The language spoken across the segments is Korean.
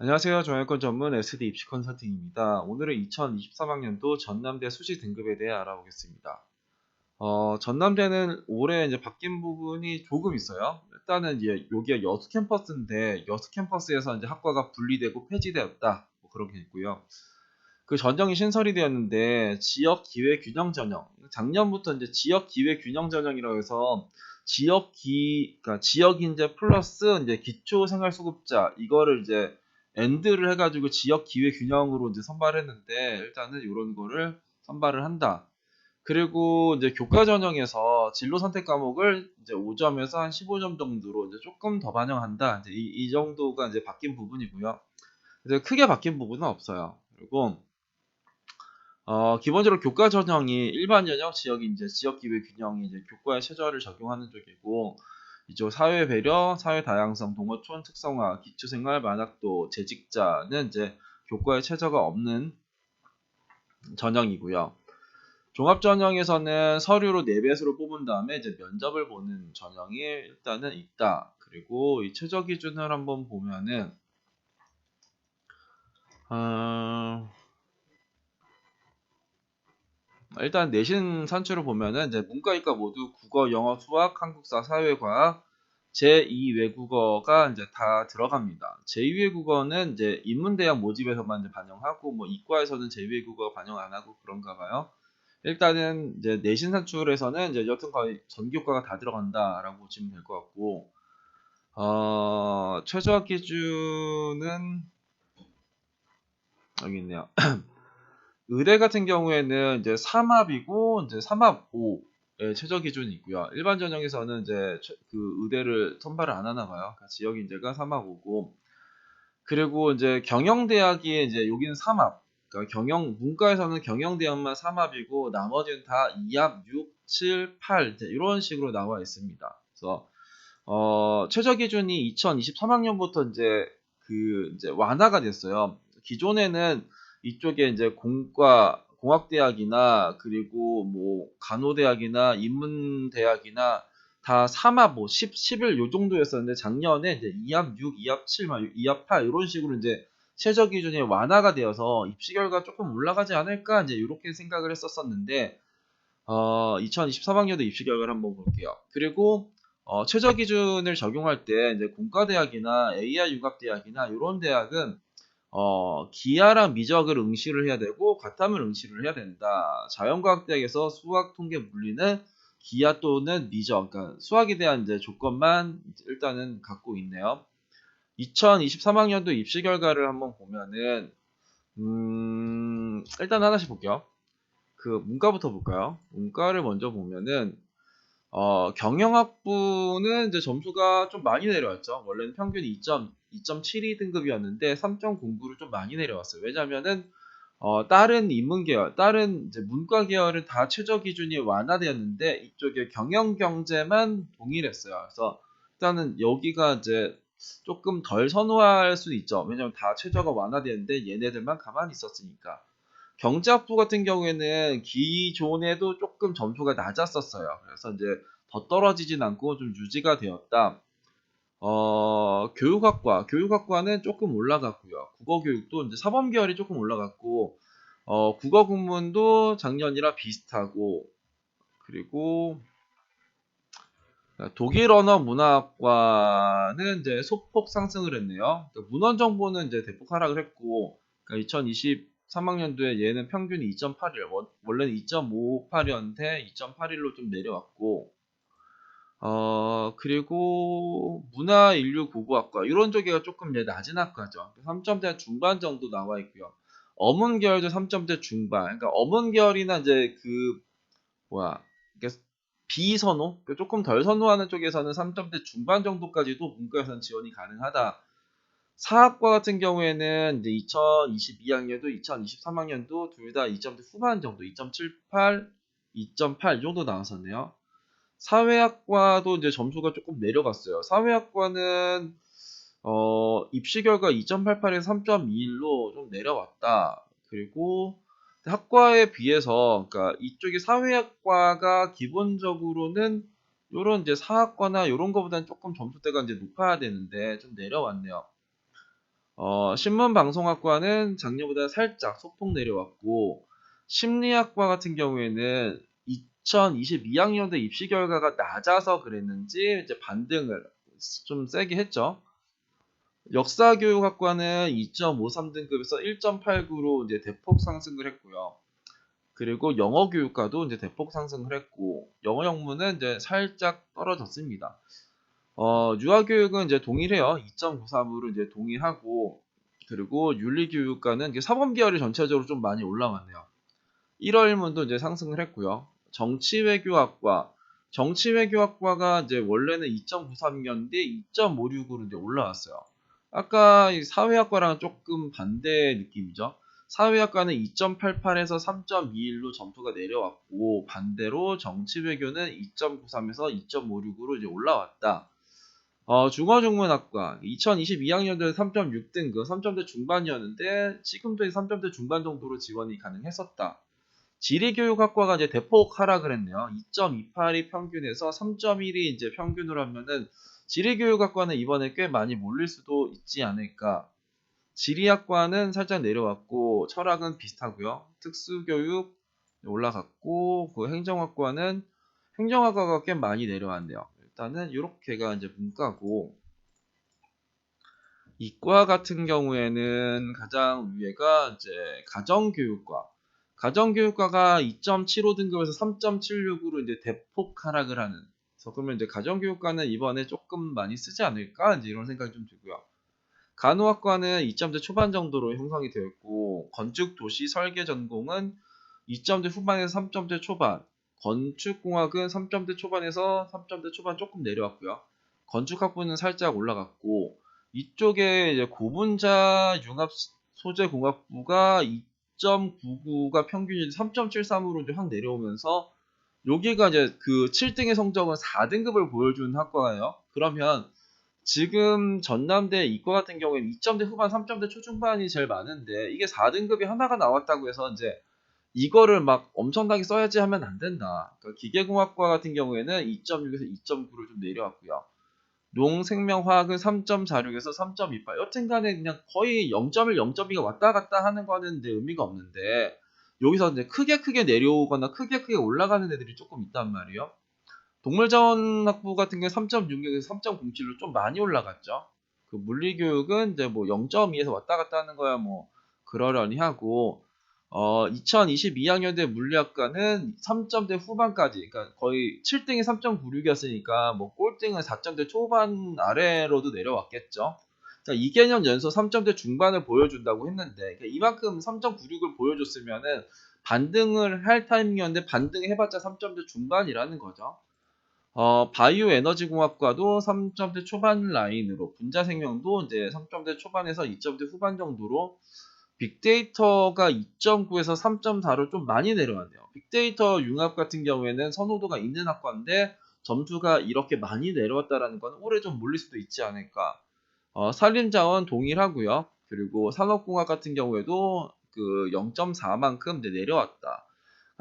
안녕하세요. 정형외과 전문 SD 입시 컨설팅입니다. 오늘은 2023학년도 전남대 수시 등급에 대해 알아보겠습니다. 전남대는 올해 이제 바뀐 부분이 조금 있어요. 일단은 이제 여기가 여수 캠퍼스인데 여수 캠퍼스에서 이제 학과가 분리되고 폐지되었다. 뭐 그런 게 있고요. 그 전형이 신설이 되었는데 지역 기회 균형 전형. 작년부터 이제 지역 기회 균형 전형이라고 해서 그러니까 지역 인재 플러스 이제 기초 생활수급자 이거를 이제 엔드를 해가지고 지역 기회 균형으로 이제 선발했는데 일단은 이런 거를 선발을 한다. 그리고 이제 교과 전형에서 진로 선택 과목을 이제 5점에서 한 15점 정도로 이제 조금 더 반영한다. 이제 이 정도가 이제 바뀐 부분이고요. 이제 크게 바뀐 부분은 없어요. 그리고 기본적으로 교과 전형이 일반 전형, 지역 인재, 지역 기회 균형이 이제 교과에 최저를 적용하는 쪽이고 이쪽 사회 배려, 사회 다양성, 동어촌 특성화, 기초생활 만학도, 재직자는 이제 교과에 최저가 없는 전형이고요. 종합 전형에서는 서류로 4배수로 뽑은 다음에 이제 면접을 보는 전형이 일단은 있다. 그리고 이 최저 기준을 한번 보면은 어, 일단 내신 산출을 보면은 이제 문과, 이과 모두 국어, 영어, 수학, 한국사, 사회과학, 제2 외국어가 이제 다 들어갑니다. 제2 외국어는 이제 인문대학 모집에서만 이제 반영하고 뭐 이과에서는 제2 외국어 반영 안 하고 그런가 봐요. 일단은 이제 내신 산출에서는 이제 여튼 거의 전교과가 다 들어간다라고 보시면 될 것 같고 최저 기준은 여기 있네요. 의대 같은 경우에는 이제 3합이고 이제 3합 5의 최저 기준이 있고요. 일반 전형에서는 이제 그 의대를 선발을 안 하나 봐요. 그러니까 지역 인재가 3합 5고 그리고 이제 경영대학이 이제 여기는 3합. 그러니까 문과에서는 경영대학만 3합이고 나머지는 다 2합 6, 7, 8 이제 이런 식으로 나와 있습니다. 그래서 최저 기준이 2023학년부터 이제 완화가 됐어요. 기존에는 이쪽에 이제 공학대학이나 그리고 뭐 간호대학이나 인문대학이나 다 3합 뭐 10, 11 요 정도였었는데 작년에 이제 2합 6, 2합 7, 2합 8 이런 식으로 이제 최저 기준이 완화가 되어서 입시 결과 조금 올라가지 않을까 이제 이렇게 생각을 했었었는데 2023학년도 입시 결과를 한번 볼게요. 그리고 최저 기준을 적용할 때 이제 공과대학이나 AI 융합대학이나 이런 대학은 기하랑 미적을 응시를 해야 되고 과탐을 응시를 해야 된다. 자연과학대학에서 수학, 통계, 물리는 기하 또는 미적, 그러니까 수학에 대한 이제 조건만 일단은 갖고 있네요. 2023학년도 입시 결과를 한번 보면은 일단 하나씩 볼게요. 그 문과부터 볼까요? 문과를 먼저 보면은 경영학부는 이제 점수가 좀 많이 내려왔죠. 원래는 평균이 2.72 등급이었는데 3.09를 좀 많이 내려왔어요. 왜냐면은 다른 인문 계열, 다른 이제 문과 계열은 다 최저 기준이 완화되었는데 이쪽에 경영 경제만 동일했어요. 그래서 일단은 여기가 이제 조금 덜 선호할 수 있죠. 왜냐면 다 최저가 완화되었는데 얘네들만 가만히 있었으니까. 경제학부 같은 경우에는 기존에도 조금 점수가 낮았었어요. 그래서 이제 더 떨어지진 않고 좀 유지가 되었다. 교육학과는 조금 올라갔고요. 국어교육도 이제 사범 계열이 조금 올라갔고, 국어 국문도 작년이랑 비슷하고, 그리고 독일 언어 문화학과는 이제 소폭 상승을 했네요. 그러니까 문헌 정보는 이제 대폭 하락을 했고, 그러니까 2023학년도에 얘는 평균이 2.81, 원래는 2.58이었는데 2.81로 좀 내려왔고, 그리고 문화인류고고학과 이런 쪽이 조금 이제 낮은 학과죠. 3점대 중반 정도 나와 있고요. 어문 계열도 3점대 중반. 그러니까 어문 계열이나 이제 그 뭐야 이게 비선호, 그러니까 조금 덜 선호하는 쪽에서는 3점대 중반 정도까지도 문과에서는 지원이 가능하다. 사학과 같은 경우에는 이제 2022학년도, 2023학년도 둘 다 2점대 후반 정도, 2.78, 2.8 이 정도 나왔었네요. 사회학과도 이제 점수가 조금 내려갔어요. 사회학과는 입시 결과 2.88에서 3.21로 좀 내려왔다. 그리고 학과에 비해서 그러니까 이쪽이 사회학과가 기본적으로는 요런 이제 사학과나 요런 거보다는 조금 점수대가 이제 높아야 되는데 좀 내려왔네요. 신문방송학과는 작년보다 살짝 소폭 내려왔고, 심리학과 같은 경우에는 2022학년도 입시 결과가 낮아서 그랬는지 이제 반등을 좀 세게 했죠. 역사교육학과는 2.53등급에서 1.89로 이제 대폭 상승을 했고요. 그리고 영어교육과도 이제 대폭 상승을 했고, 영어 영문은 이제 살짝 떨어졌습니다. 유아교육은 이제 동일해요. 2.93으로 이제 동일하고, 그리고 윤리교육과는 이제 사범계열이 전체적으로 좀 많이 올라왔네요. 1월문도 이제 상승을 했고요. 정치외교학과가 이제 원래는 2.93이었는데 2.56으로 이제 올라왔어요. 아까 이 사회학과랑 조금 반대 느낌이죠. 사회학과는 2.88에서 3.21로 점프가 내려왔고, 반대로 정치외교는 2.93에서 2.56으로 이제 올라왔다. 중어중문학과 2022학년도에 3.6등급, 3점대 중반이었는데 지금도 3점대 중반 정도로 지원이 가능했었다. 지리교육학과가 이제 대폭 하락을 했네요. 2.28이 평균에서 3.1이 이제 평균으로 하면은 지리교육학과는 이번에 꽤 많이 몰릴 수도 있지 않을까. 지리학과는 살짝 내려왔고, 철학은 비슷하고요. 특수교육 올라갔고, 그 행정학과가 꽤 많이 내려왔네요. 일단은 이렇게가 이제 문과고, 이과 같은 경우에는 가장 위에가 이제 가정교육과. 가정교육과가 2.75등급에서 3.76으로 이제 대폭 하락을 하는. 그래서 그러면 이제 가정교육과는 이번에 조금 많이 쓰지 않을까? 이제 이런 생각이 좀 들고요. 간호학과는 2점대 초반 정도로 형성이 되어 있고, 건축 도시 설계 전공은 2점대 후반에서 3점대 초반, 건축공학은 3점대 초반에서 3점대 초반 조금 내려왔고요. 건축학부는 살짝 올라갔고, 이쪽에 이제 고분자 융합 소재 공학부가 2.99가 평균이 3.73으로 이제 확 내려오면서, 여기가 이제 그 7등의 성적은 4등급을 보여주는 학과예요. 그러면 지금 전남대 이과 같은 경우에는 2점대 후반, 3점대 초중반이 제일 많은데, 이게 4등급이 하나가 나왔다고 해서 이제 이거를 막 엄청나게 써야지 하면 안 된다. 그러니까 기계공학과 같은 경우에는 2.6에서 2.9를 좀 내려왔고요. 농생명화학은 3.46에서 3.28. 여튼간에 그냥 거의 0.1, 0.2가 왔다 갔다 하는 거는 이제 의미가 없는데, 여기서 이제 크게 내려오거나 크게 올라가는 애들이 조금 있단 말이에요. 동물자원학부 같은 경우에 3.66에서 3.07로 좀 많이 올라갔죠. 그 물리교육은 이제 뭐 0.2에서 왔다 갔다 하는 거야 뭐 그러려니 하고, 2022학년대 물리학과는 3점대 후반까지, 그러니까 거의 7등이 3.96이었으니까 뭐 꼴등은 4점대 초반 아래로도 내려왔겠죠. 그러니까 2개년 연속 3점대 중반을 보여준다고 했는데, 그러니까 이만큼 3.96을 보여줬으면은 반등을 할 타이밍이었는데, 반등을 해봤자 3점대 중반이라는 거죠. 바이오 에너지 공학과도 3점대 초반 라인으로, 분자생명도 이제 3점대 초반에서 2점대 후반 정도로, 빅데이터가 2.9에서 3.4로 좀 많이 내려왔네요. 빅데이터 융합 같은 경우에는 선호도가 있는 학과인데 점수가 이렇게 많이 내려왔다라는 건 올해 좀 몰릴 수도 있지 않을까. 산림자원 동일하고요. 그리고 산업공학 같은 경우에도 그 0.4만큼 내려왔다.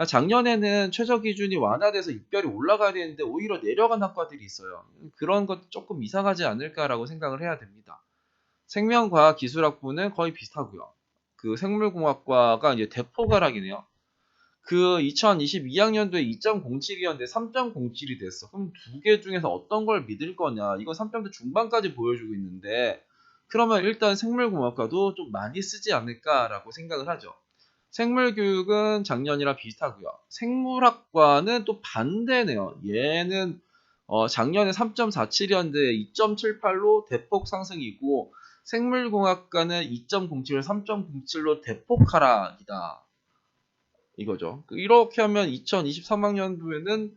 작년에는 최저 기준이 완화돼서 입결이 올라가야 되는데 오히려 내려간 학과들이 있어요. 그런 것 조금 이상하지 않을까라고 생각을 해야 됩니다. 생명과학 기술학부는 거의 비슷하고요. 그 생물공학과가 이제 대폭 하락이네요. 그 2022학년도에 2.07이었는데 3.07이 됐어. 그럼 두 개 중에서 어떤 걸 믿을 거냐? 이건 3점대 중반까지 보여주고 있는데, 그러면 일단 생물공학과도 좀 많이 쓰지 않을까라고 생각을 하죠. 생물교육은 작년이랑 비슷하고요. 생물학과는 또 반대네요. 얘는 작년에 3.47이었는데 2.78로 대폭 상승이고, 생물공학과는 2.07을 3.07로 대폭 하락이다. 이거죠. 이렇게 하면 2023학년도에는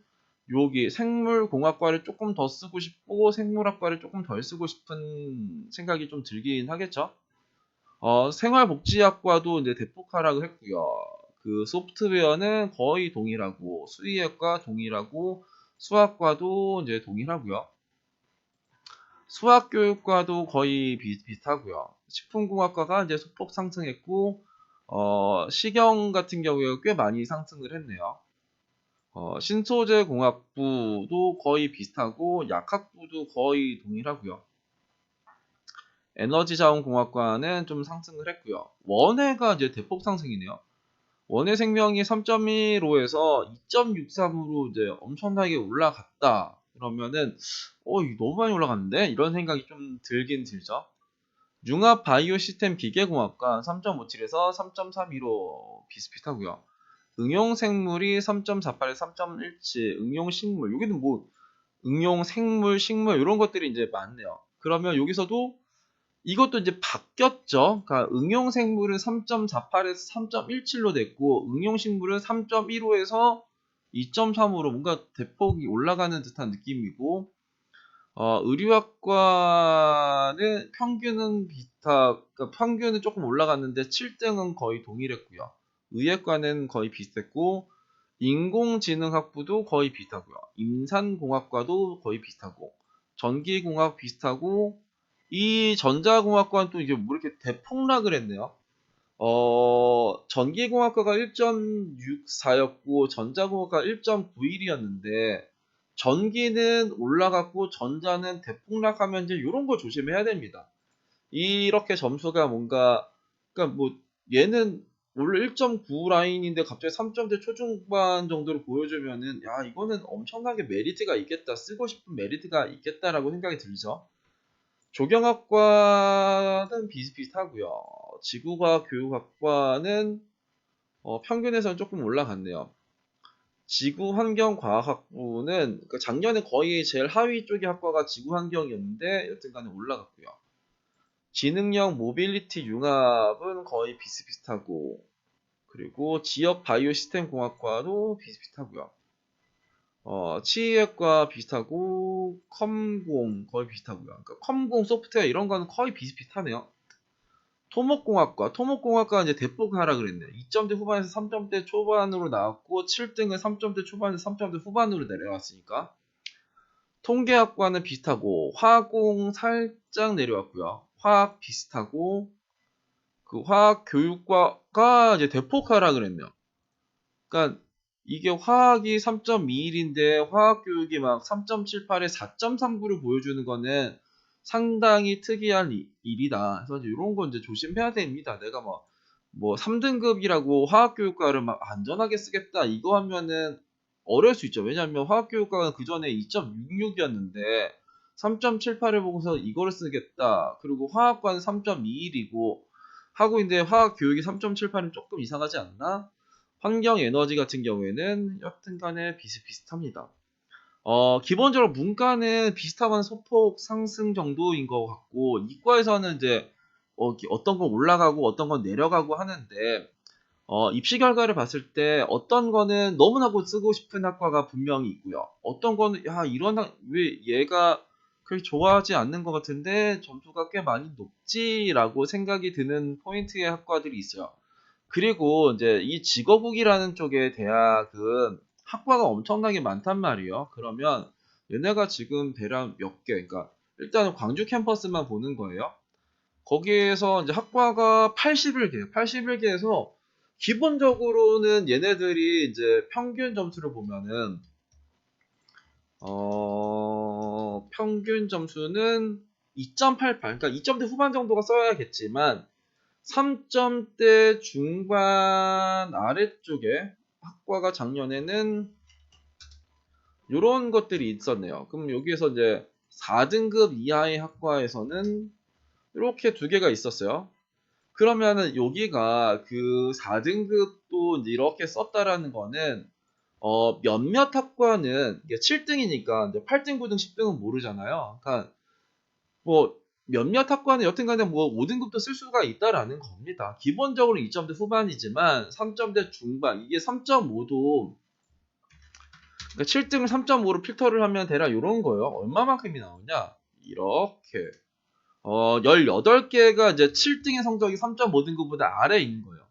여기 생물공학과를 조금 더 쓰고 싶고 생물학과를 조금 덜 쓰고 싶은 생각이 좀 들긴 하겠죠. 생활복지학과도 이제 대폭 하락을 했고요. 그 소프트웨어는 거의 동일하고, 수의학과 동일하고, 수학과도 이제 동일하고요. 수학교육과도 거의 비슷하고요. 식품공학과가 이제 소폭 상승했고, 식영 같은 경우에 꽤 많이 상승을 했네요. 신소재공학부도 거의 비슷하고, 약학부도 거의 동일하고요. 에너지자원공학과는 좀 상승을 했고요. 원해가 이제 대폭 상승이네요. 원해생명이 3.15에서 2.63으로 이제 엄청나게 올라갔다. 그러면은 이거 너무 많이 올라갔는데? 이런 생각이 좀 들긴 들죠. 융합 바이오 시스템 기계공학과 3.57에서 3.32로 비슷비슷하고요. 응용생물이 3.48에서 3.17, 응용식물, 여기는 뭐 응용생물, 식물 이런 것들이 이제 많네요. 그러면 여기서도 이것도 이제 바뀌었죠. 그러니까 응용생물은 3.48에서 3.17로 됐고 응용식물은 3.15에서 2.3으로 뭔가 대폭이 올라가는 듯한 느낌이고 의류학과는 평균은 그러니까 평균은 조금 올라갔는데 7등은 거의 동일했고요. 의예과는 거의 비슷했고 인공지능학부도 거의 비슷하고요. 임산공학과도 거의 비슷하고 전기공학 비슷하고 이 전자공학과는 또 이게 뭐 이렇게 대폭락을 했네요. 전기공학과가 1.64였고 전자공학과가 1.91이었는데 전기는 올라갔고 전자는 대폭락하면 이제 이런 거 조심해야 됩니다. 이렇게 점수가 뭔가 그러니까 뭐 얘는 원래 1.9 라인인데 갑자기 3점대 초중반 정도로 보여주면은 야 이거는 엄청나게 메리트가 있겠다 쓰고 싶은 메리트가 있겠다라고 생각이 들죠. 조경학과는 비슷비슷하고요. 지구과학 교육학과는 평균에서는 조금 올라갔네요. 지구환경과학학부는 작년에 거의 제일 하위 쪽의 학과가 지구환경이었는데 여튼간에 올라갔고요. 지능형 모빌리티 융합은 거의 비슷비슷하고 그리고 지역 바이오 시스템 공학과도 비슷비슷하고요. 치의학과 비슷하고 컴공 거의 비슷하고요. 그러니까 컴공 소프트웨어 이런 거는 거의 비슷비슷하네요. 토목공학과 이제 대폭 하락을 했네요. 2점대 후반에서 3점대 초반으로 나왔고 7등은 3점대 초반에서 3점대 후반으로 내려왔으니까 통계학과는 비슷하고 화공 살짝 내려왔고요. 화학 비슷하고 그 화학 교육과가 이제 대폭 하락을 했네요. 그러니까 이게 화학이 3.21인데 화학 교육이 막 3.78에 4.39를 보여주는 거는 상당히 특이한 일이다. 그래서 이런 건 이제 조심해야 됩니다. 내가 뭐 3등급이라고 화학교육과를 막 안전하게 쓰겠다 이거 하면은 어려울 수 있죠. 왜냐하면 화학교육과가 그 전에 2.66이었는데 3.78을 보고서 이거를 쓰겠다. 그리고 화학과는 3.21이고 하고 있는데 화학교육이 3.78은 조금 이상하지 않나? 환경에너지 같은 경우에는 여튼간에 비슷비슷합니다. 기본적으로 문과는 비슷한 소폭 상승 정도인 것 같고 이과에서는 이제 어떤 건 올라가고 어떤 건 내려가고 하는데 입시 결과를 봤을 때 어떤 거는 너무나도 쓰고 싶은 학과가 분명히 있고요. 어떤 거는 야 왜 얘가 그렇게 좋아하지 않는 것 같은데 점수가 꽤 많이 높지라고 생각이 드는 포인트의 학과들이 있어요. 그리고 이제 이 직업국이라는 쪽의 대학은 학과가 엄청나게 많단 말이에요. 그러면 얘네가 지금 대략 몇 개, 그러니까 일단은 광주 캠퍼스만 보는 거예요. 거기에서 이제 학과가 81개예요. 81개에서 기본적으로는 얘네들이 이제 평균 점수를 보면은 평균 점수는 2.88, 그러니까 2점대 후반 정도가 써야겠지만 3점대 중반 아래쪽에 학과가 작년에는 이런 것들이 있었네요. 그럼 여기에서 이제 4등급 이하의 학과에서는 이렇게 두 개가 있었어요. 그러면은 여기가 그 4등급도 이렇게 썼다라는 거는 몇몇 학과는 이게 7등이니까 이제 8등, 9등, 10등은 모르잖아요. 그러니까 뭐 몇몇 학과는 여튼간에 뭐 5등급도 쓸 수가 있다라는 겁니다. 기본적으로 2점대 후반이지만 3점대 중반 이게 3.5도 그러니까 7등을 3.5로 필터를 하면 대략 이런 거예요. 얼마만큼이 나오냐? 이렇게 18개가 이제 7등의 성적이 3.5등급보다 아래에 있는 거예요.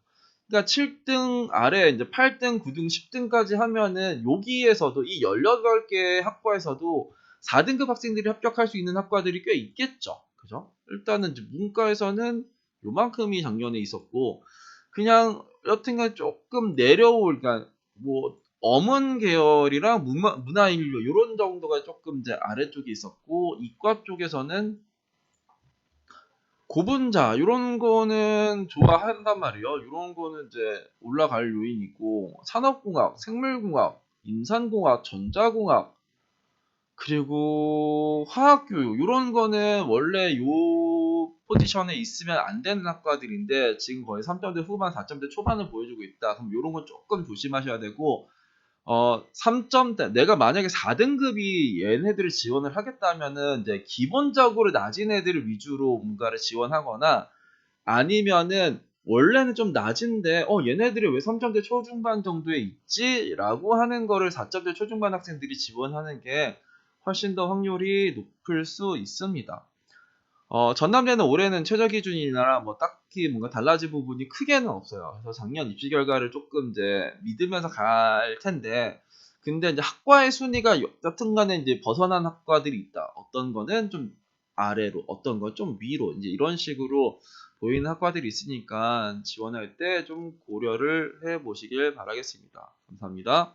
그러니까 7등 아래 이제 8등, 9등, 10등까지 하면은 여기에서도 이 18개의 학과에서도 4등급 학생들이 합격할 수 있는 학과들이 꽤 있겠죠. 그죠? 일단은 이제 문과에서는 요만큼이 작년에 있었고 그냥 여튼간 조금 내려올 그러니까 뭐 어문 계열이랑 문화인류 이런 정도가 조금 이제 아래쪽에 있었고 이과 쪽에서는 고분자 요런 거는 좋아한단 말이에요. 요런 거는 이제 올라갈 요인이고 산업공학, 생물공학, 인산공학, 전자공학 그리고 화학교육 요런 거는 원래 요 포지션에 있으면 안 되는 학과들인데 지금 거의 3점대 후반, 4점대 초반을 보여주고 있다. 그럼 요런 건 조금 조심하셔야 되고 3점대 내가 만약에 4등급이 얘네들을 지원을 하겠다면은 이제 기본적으로 낮은 애들을 위주로 뭔가를 지원하거나 아니면은 원래는 좀 낮은데 얘네들이 왜 3점대 초중반 정도에 있지? 라고 하는 거를 4점대 초중반 학생들이 지원하는 게 훨씬 더 확률이 높을 수 있습니다. 전남대는 올해는 최저 기준이나 뭐 딱히 뭔가 달라질 부분이 크게는 없어요. 그래서 작년 입시 결과를 조금 이제 믿으면서 갈 텐데, 근데 이제 학과의 순위가 여튼간에 이제 벗어난 학과들이 있다. 어떤 거는 좀 아래로, 어떤 건 좀 위로, 이제 이런 식으로 보이는 학과들이 있으니까 지원할 때 좀 고려를 해 보시길 바라겠습니다. 감사합니다.